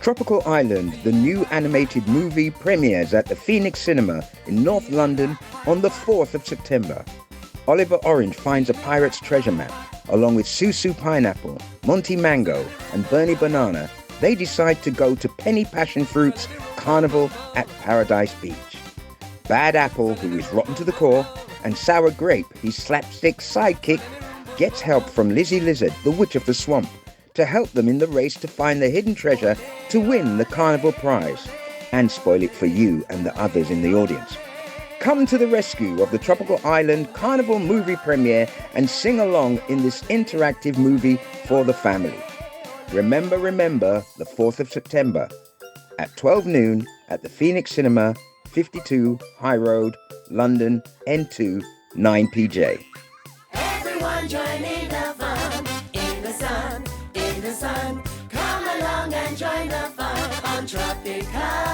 Tropical Island, the new animated movie, premieres at the Phonenix Cinema in North London on the 4th of September. Oliver Orange finds a pirate's treasure map. Along with Susu Pineapple, Monty Mango and Bernie Banana, they decide to go to Penny Passion Fruit's Carnival at Paradise Beach. Bad Apple, who is rotten to the core, and Sour Grape, his slapstick sidekick, gets help from Lizzie Lizard, the Witch of the Swamp, to help them in the race to find the hidden treasure to win the Carnival prize, and spoil it for you and the others in the audience. Come to the rescue of the Tropical Island Carnival movie premiere and sing along in this interactive movie for the family. Remember, the 4th of September at 12 noon at the Phonenix Cinema, 52 High Road, London, N2, 9PJ. Everyone join in the fun, in the sun, in the sun. Come along and join the fun on Tropical.